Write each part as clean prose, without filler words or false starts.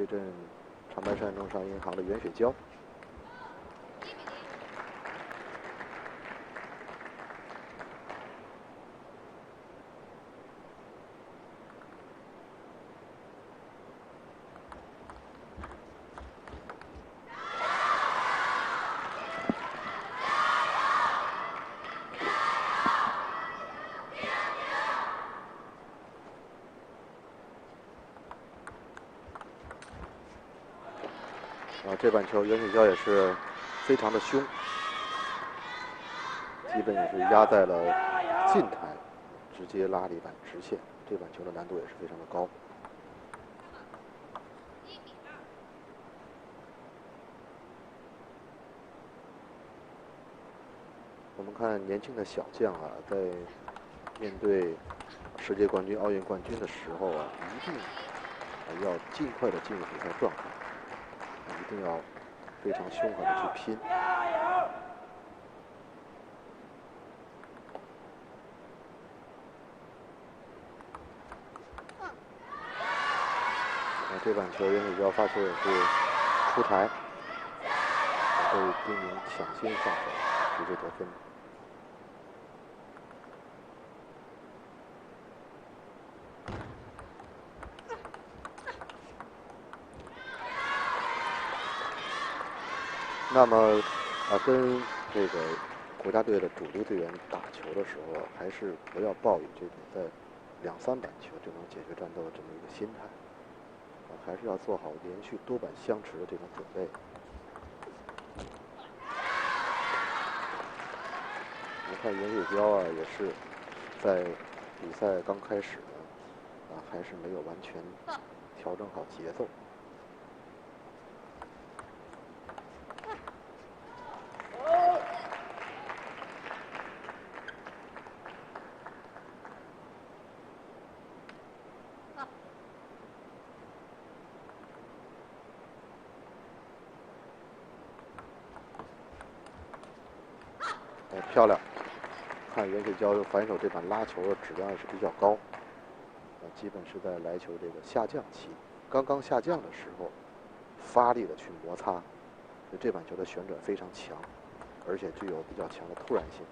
对阵长白山农商银行的袁雪娇。这板球袁雪娇也是非常的凶，基本也是压在了近台，直接拉了一板直线。这板球的难度也是非常的高。我们看年轻的小将啊，在面对世界冠军、奥运冠军的时候啊，一定要尽快的进入比赛状态，一定要非常凶狠的去拼。这板球袁雪娇发球也是出台，被丁宁抢先上手，直接得分。那么跟这个国家队的主力队员打球的时候，还是不要抱以这种在2、3板球就能解决战斗的这么一个心态，还是要做好连续多板相持的这种准备。我们看袁雪娇啊，也是在比赛刚开始呢，还是没有完全调整好节奏。漂亮！看袁雪娇反手这板拉球的质量也是比较高，基本是在来球这个下降期，刚刚下降的时候，发力的去摩擦，所以这板球的旋转非常强，而且具有比较强的突然性。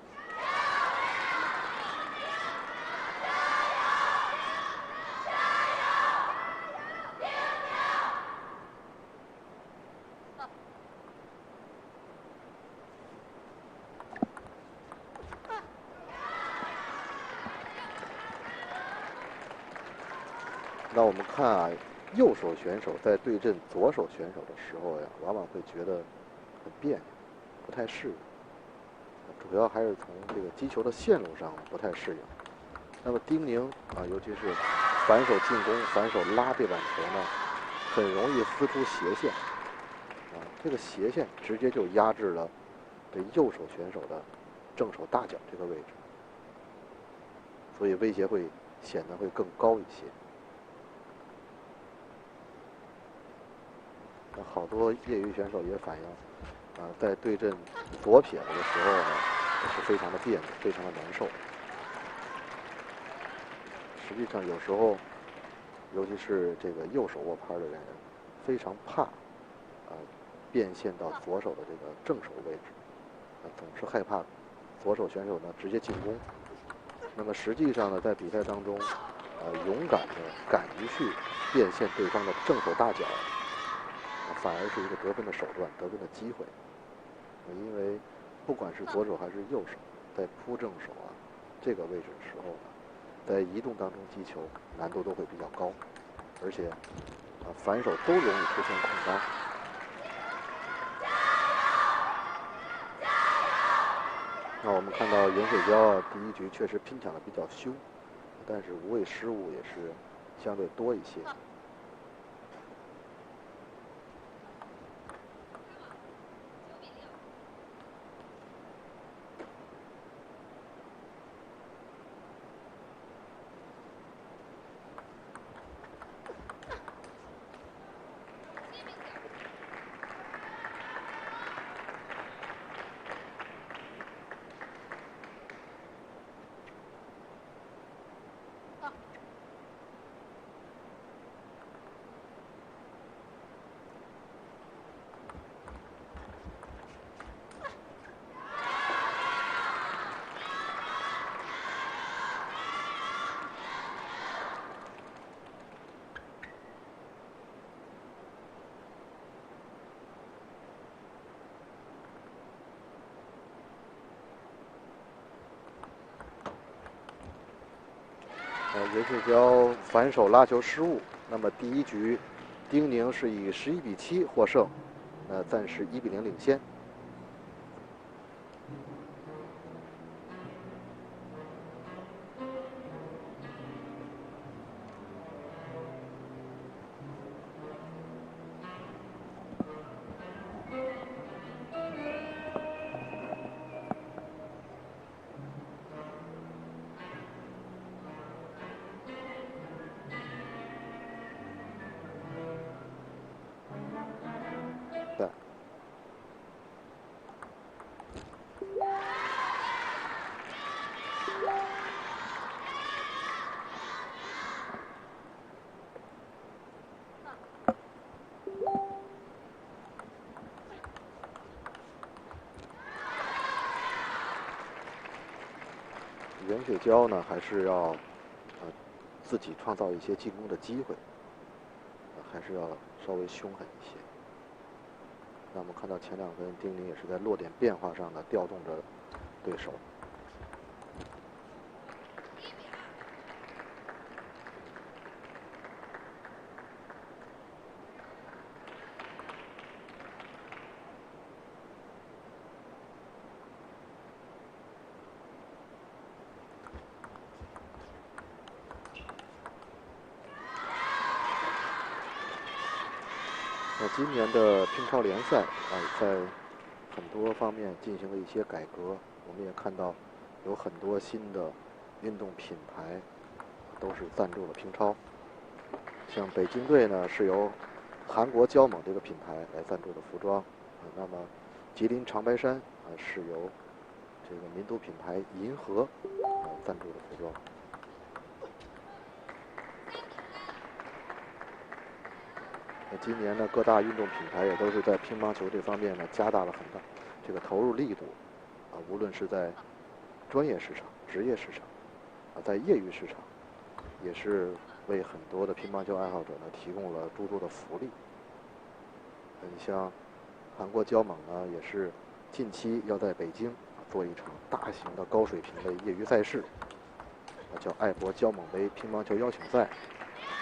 那我们看啊，右手选手在对阵左手选手的时候呀，往往会觉得很别扭，不太适应。主要还是从这个击球的线路上不太适应。那么丁宁啊，尤其是反手进攻、反手拉这板球呢，很容易撕出斜线。这个斜线直接就压制了这右手选手的正手大脚这个位置，所以威胁会显得会更高一些。好多业余选手也反映，在对阵左撇子的时候呢，也是非常的别扭，非常的难受。实际上有时候，尤其是这个右手握拍的人，非常怕变现到左手的这个正手位置，总是害怕左手选手呢直接进攻。那么实际上呢，在比赛当中，勇敢的敢于去变现对方的正手大脚，反而是一个得分的手段，得分的机会。因为不管是左手还是右手，在扑正手这个位置的时候呢，在移动当中击球难度都会比较高，而且反手都容易出现空当。那我们看到袁雪娇第一局确实拼抢的比较凶，但是无谓失误也是相对多一些。袁雪娇反手拉球失误，那么第一局，丁宁是以11比7获胜，暂时1比0领先。袁雪娇呢，还是要自己创造一些进攻的机会，还是要稍微凶狠一些。那我们看到前2分，丁宁也是在落点变化上呢调动着对手。今年的乒超联赛在很多方面进行了一些改革，我们也看到有很多新的运动品牌都是赞助了乒超。像北京队呢是由韩国交猛这个品牌来赞助的服装，那么吉林长白山是由这个民族品牌银河赞助的服装。今年呢，各大运动品牌也都是在乒乓球这方面呢加大了很大这个投入力度，无论是在专业市场、职业市场，在业余市场，也是为很多的乒乓球爱好者呢提供了诸多的福利。你像韩国交猛呢，也是近期要在北京做一场大型的高水平的业余赛事，叫爱博交猛杯乒乓球邀请赛。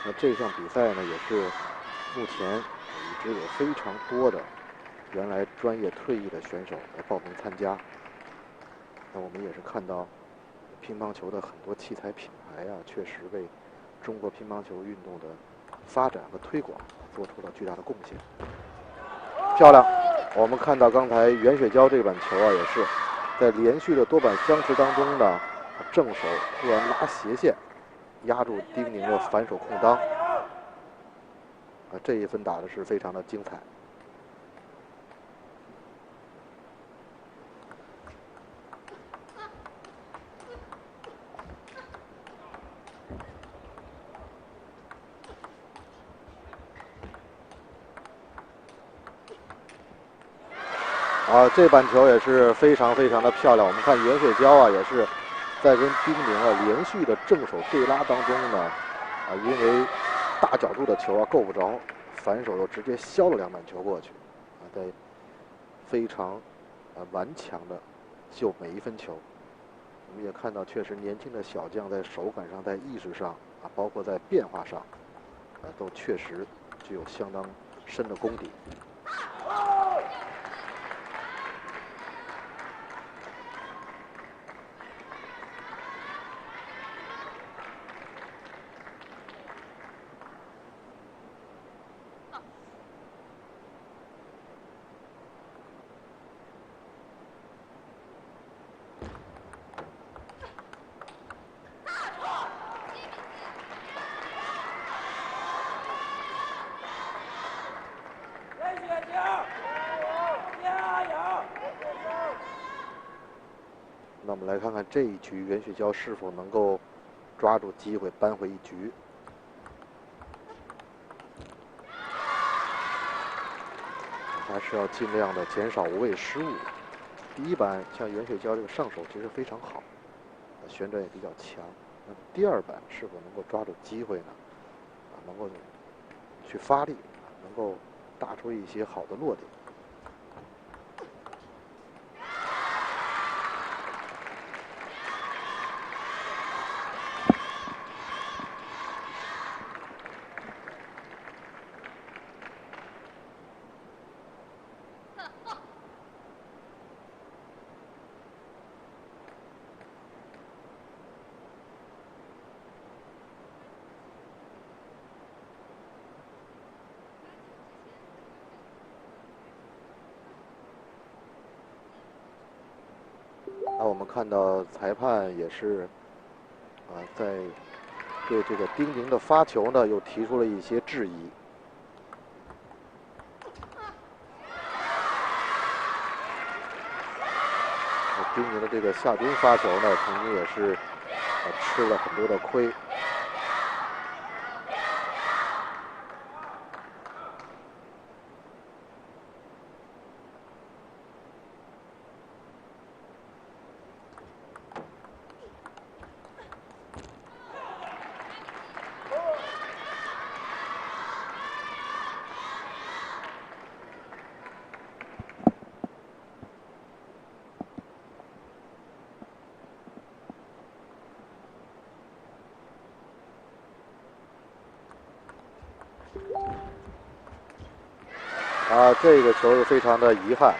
那这项比赛呢，也是目前已知有非常多的原来专业退役的选手来报名参加。那我们也是看到乒乓球的很多器材品牌确实为中国乒乓球运动的发展和推广做出了巨大的贡献。漂亮！我们看到刚才袁雪娇这板球也是在连续的多板相持当中呢，正手突然拉斜线，压住丁宁的反手空当。这一分打的是非常的精彩。这板球也是非常非常的漂亮。我们看袁雪娇也是在跟丁宁连续的正手对拉当中呢，因为大角度的球够不着，反手又直接削了2板球过去，在非常顽强的救每一分球。我们也看到，确实年轻的小将在手感上、在意识上包括在变化上，都确实具有相当深的功底。那我们来看看这一局袁雪娇是否能够抓住机会扳回一局。还是要尽量的减少无谓失误。第一板像袁雪娇这个上手其实非常好，旋转也比较强。那么第2板是否能够抓住机会呢？能够去发力，能够打出一些好的落点。那我们看到裁判也是在对这个丁宁的发球呢，又提出了一些质疑。丁宁的这个下蹲发球呢，曾经也是吃了很多的亏。这个球是非常的遗憾。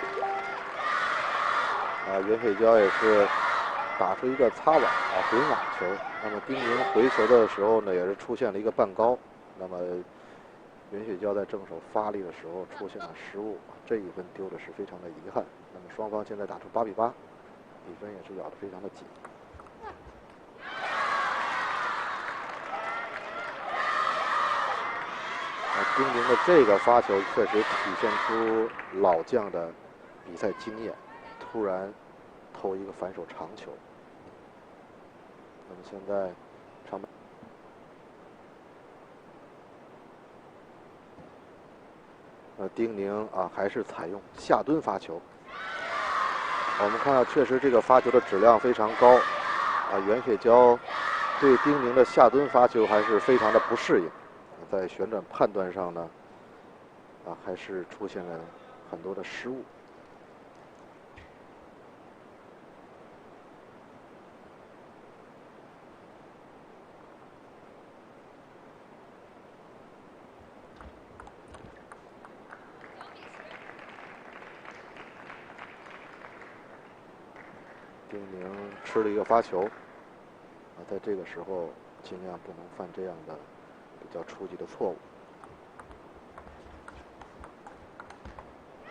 袁雪娇也是打出一个擦网回网球。那么丁宁回球的时候呢，也是出现了一个半高。那么袁雪娇在正手发力的时候出现了失误，这一分丢的是非常的遗憾。那么双方现在打出8比8，比分也是咬得非常的紧。丁宁的这个发球确实体现出老将的比赛经验，突然投一个反手长球。那么现在长丁宁还是采用下蹲发球。我们看到确实这个发球的质量非常高。袁雪娇对丁宁的下蹲发球还是非常的不适应，在旋转判断上呢，还是出现了很多的失误。丁宁吃了一个发球，在这个时候尽量不能犯这样的比较初级的错误。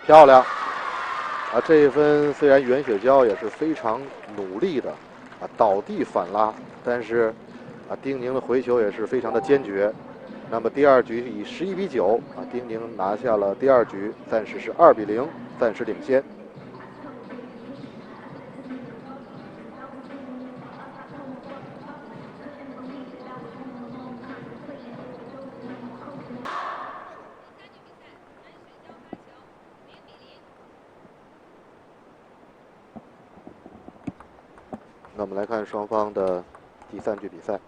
漂亮！这一分虽然袁雪娇也是非常努力的倒地反拉，但是丁宁的回球也是非常的坚决。那么第二局以11比9丁宁拿下了第二局，暂时是2比0，暂时领先。那我们来看双方的第3局比赛。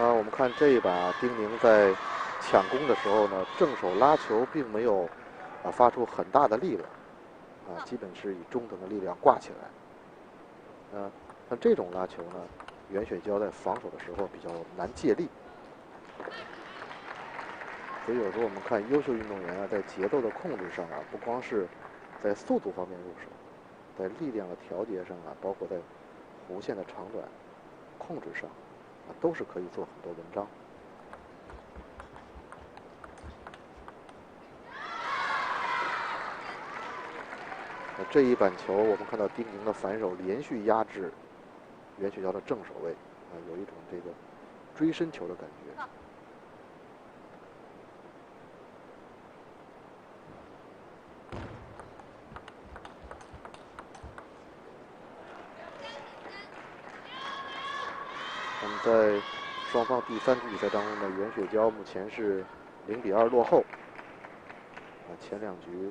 我们看这一把丁宁在抢攻的时候呢，正手拉球并没有发出很大的力量，基本是以中等的力量挂起来。像这种拉球呢，袁雪娇在防守的时候比较难借力，所以有时候我们看优秀运动员在节奏的控制上不光是在速度方面入手，在力量的调节上包括在弧线的长短控制上都是可以做很多文章。这一板球，我们看到丁宁的反手连续压制袁雪娇的正手位，有一种这个追身球的感觉。那么在双方第3局比赛当中呢，袁雪娇目前是0-2落后。前2局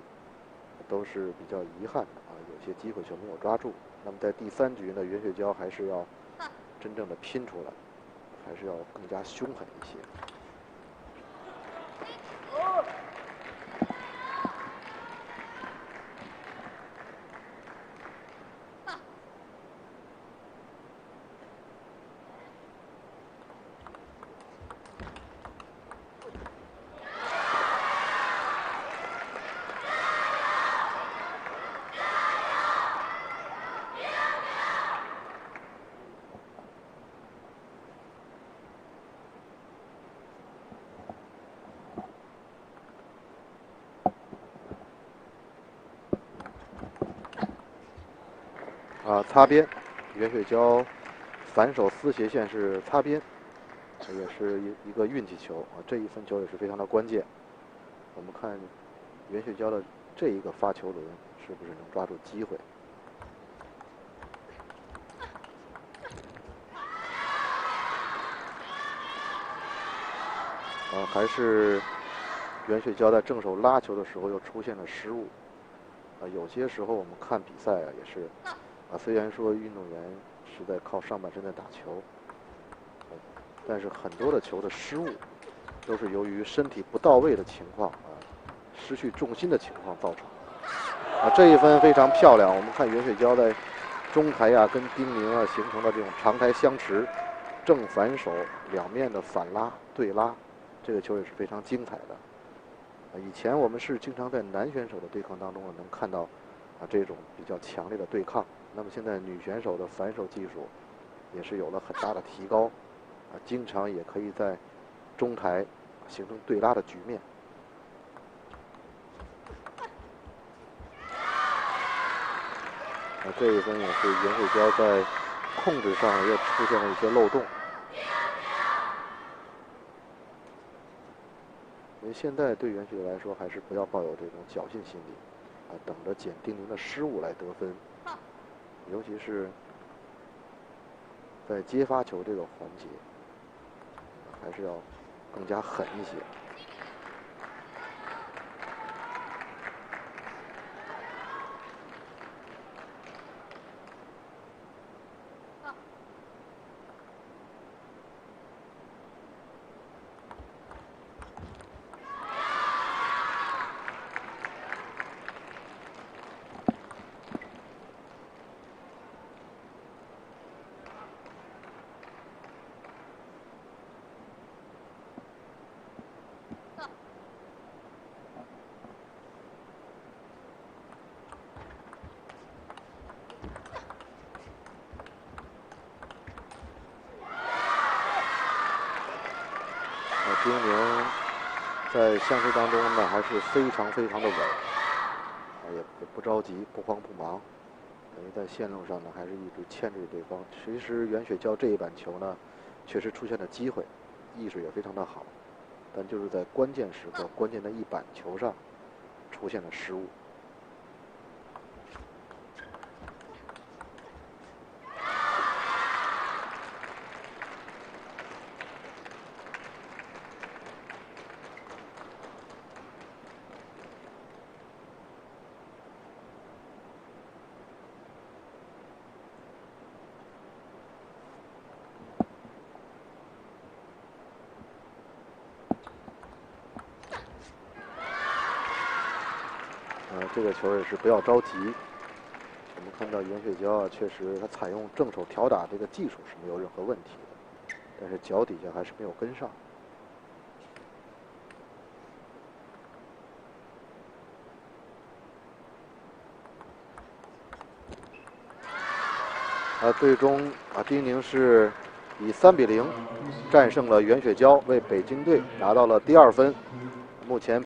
都是比较遗憾的有些机会球没有抓住。那么在第3局呢，袁雪娇还是要真正的拼出来，还是要更加凶狠一些。擦边，袁雪娇反手撕斜线是擦边，也是一个运气球这一分球也是非常的关键。我们看袁雪娇的这一个发球轮是不是能抓住机会？还是袁雪娇在正手拉球的时候又出现了失误。有些时候我们看比赛也是虽然说运动员是在靠上半身在打球，但是很多的球的失误都是由于身体不到位的情况失去重心的情况造成的。这一分非常漂亮，我们看袁雪娇在中台跟丁宁形成了这种长台相持，正反手两面的反拉对拉，这个球也是非常精彩的。以前我们是经常在男选手的对抗当中能看到这种比较强烈的对抗。那么现在女选手的反手技术也是有了很大的提高，经常也可以在中台形成对拉的局面。这一分也是袁雪娇在控制上又出现了一些漏洞。因为现在对袁雪来说，还是不要抱有这种侥幸心理等着捡丁宁的失误来得分。尤其是在接发球这个环节，还是要更加狠一些。丁宁在相持当中呢，还是非常的稳，也不着急，不慌不忙，等于在线路上呢，还是一直牵制对方。其实袁雪娇这一板球呢，确实出现了机会，意识也非常的好，但就是在关键时刻、关键的一板球上出现了失误。这个球也是不要着急。我们看到袁雪娇确实她采用正手挑打这个技术是没有任何问题的，但是脚底下还是没有跟上。最终丁宁是以3-0战胜了袁雪娇，为北京队拿到了第2分。目前